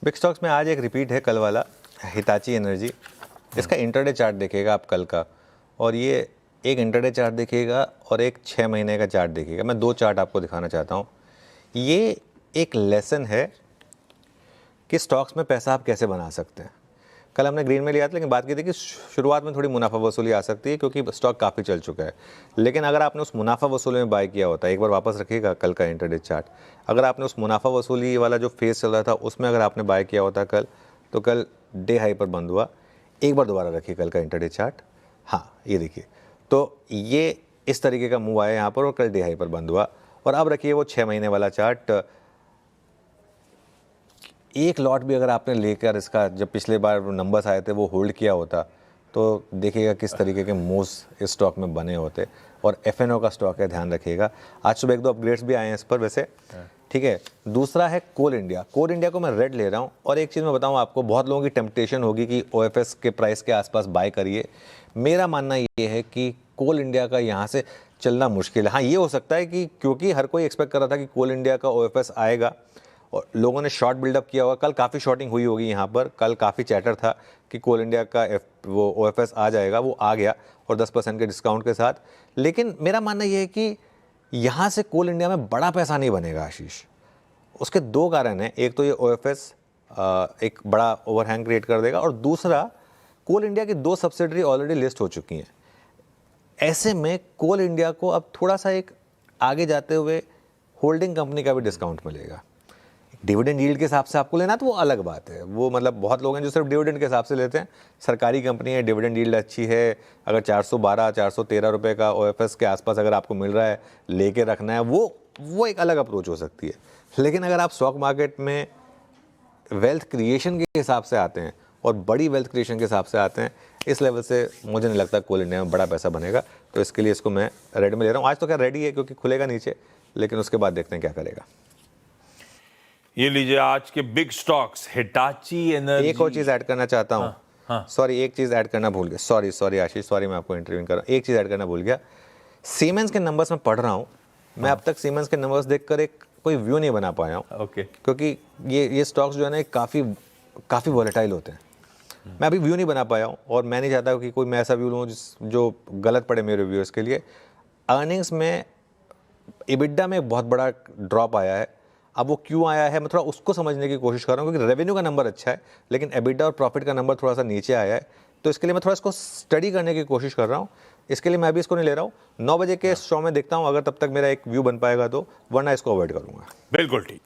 Big stocks में आज एक रिपीट है कल वाला, हिताची एनर्जी। इसका इंटरडे चार्ट देखिएगा आप कल का, और ये एक इंटरडे चार्ट देखिएगा और एक 6 महीने का चार्ट देखिएगा। मैं 2 चार्ट आपको दिखाना चाहता हूँ। ये एक लेसन है कि स्टॉक्स में पैसा आप कैसे बना सकते हैं। कल हमने ग्रीन में लिया था, लेकिन बात की थी कि शुरुआत में थोड़ी मुनाफा वसूली आ सकती है क्योंकि स्टॉक काफ़ी चल चुका है। लेकिन अगर आपने उस मुनाफा वसूली में बाय किया होता है, एक बार वापस रखिएगा कल का इंटरडे चार्ट, अगर आपने उस मुनाफा वसूली वाला जो फेज चल रहा था उसमें अगर आपने बाय किया होता कल, तो कल डे हाई पर बंद हुआ। एक बार दोबारा रखिए कल का इंटरडे चार्ट। हाँ, ये देखिए, तो ये इस तरीके का मूव आया यहाँ पर और कल डे हाई पर बंद हुआ। और अब रखिए वो 6 महीने वाला चार्ट। एक लॉट भी अगर आपने लेकर इसका, जब पिछले बार नंबर्स आए थे, वो होल्ड किया होता, तो देखिएगा किस तरीके के मूव्स इस स्टॉक में बने होते। और एफएनओ का स्टॉक है, ध्यान रखिएगा। आज सुबह 1-2 अपग्रेड्स भी आए हैं इस पर वैसे, ठीक है। दूसरा है कोल इंडिया। कोल इंडिया को मैं रेड ले रहा हूँ। और एक चीज़ मैं बताऊँ आपको, बहुत लोगों की टेम्पटेशन होगी कि ओएफएस के प्राइस के आसपास बाय करिए। मेरा मानना ये है कि कोल इंडिया का यहाँ से चलना मुश्किल है। हाँ, ये हो सकता है कि क्योंकि हर कोई एक्सपेक्ट कर रहा था कि कोल इंडिया का ओएफएस आएगा और लोगों ने शॉर्ट बिल्डअप किया होगा। कल काफ़ी शॉर्टिंग हुई होगी यहाँ पर, कल काफ़ी चैटर था कि कोल इंडिया का वो ओएफएस आ जाएगा, वो आ गया और 10% के डिस्काउंट के साथ। लेकिन मेरा मानना ये है कि यहाँ से कोल इंडिया में बड़ा पैसा नहीं बनेगा आशीष। उसके 2 कारण हैं। एक तो ये ओएफएस एक बड़ा ओवरहैंग क्रिएट कर देगा, और दूसरा कोल इंडिया की 2 सब्सिडरी ऑलरेडी लिस्ट हो चुकी हैं। ऐसे में कोल इंडिया को अब थोड़ा सा एक आगे जाते हुए होल्डिंग कंपनी का भी डिस्काउंट मिलेगा। डिविडेंड यील्ड के हिसाब से आपको लेना तो वो अलग बात है। वो मतलब बहुत लोग हैं जो सिर्फ डिविडेंड के हिसाब से लेते हैं। सरकारी कंपनी है, डिविडेंड यील्ड अच्छी है, अगर 412-413 रुपये का ओएफएस के आसपास अगर आपको मिल रहा है, लेके रखना है, वो एक अलग अप्रोच हो सकती है। लेकिन अगर आप स्टॉक मार्केट में वेल्थ क्रिएशन के हिसाब से आते हैं और बड़ी वेल्थ क्रिएशन के हिसाब से आते हैं, इस लेवल से मुझे नहीं लगता कोल इंडिया में बड़ा पैसा बनेगा। तो इसके लिए इसको मैं रेड में ले रहा हूँ। आज तो क्या रेडी है क्योंकि खुलेगा नीचे, लेकिन उसके बाद देखते हैं क्या करेगा। ये लीजिए आज के बिग स्टॉक्स, हिटाची एनर्जी। एक और चीज ऐड करना चाहता हूँ। सॉरी, एक चीज ऐड करना भूल गया। सॉरी आशीष, सॉरी, मैं आपको इंटरव्यू कर रहा हूँ। एक चीज ऐड करना भूल गया। सीमेंस के नंबर्स में पढ़ रहा हूँ। मैं अब तक सीमेंस के नंबर्स देखकर एक कोई व्यू नहीं बना पाया हूँ। ओके। क्योंकि ये स्टॉक्स जो है ना, काफ़ी वॉलेटाइल होते हैं। मैं अभी व्यू नहीं बना पाया हूँ, और मैं नहीं चाहता कि कोई मैं ऐसा व्यू लूँ जो गलत पड़े मेरे व्यूअर्स के लिए। अर्निंग्स में EBITDA में एक बहुत बड़ा ड्रॉप आया है। अब वो क्यों आया है, मैं थोड़ा उसको समझने की कोशिश कर रहा हूँ, क्योंकि रेवेन्यू का नंबर अच्छा है, लेकिन EBITDA और प्रॉफिट का नंबर थोड़ा सा नीचे आया है। तो इसके लिए मैं थोड़ा इसको स्टडी करने की कोशिश कर रहा हूँ। इसके लिए मैं अभी इसको नहीं ले रहा हूँ। 9 बजे के शो में देखता हूँ, अगर तब तक मेरा एक व्यू बन पाएगा तो, वरना इसको अवॉइड करूँगा। बिल्कुल ठीक।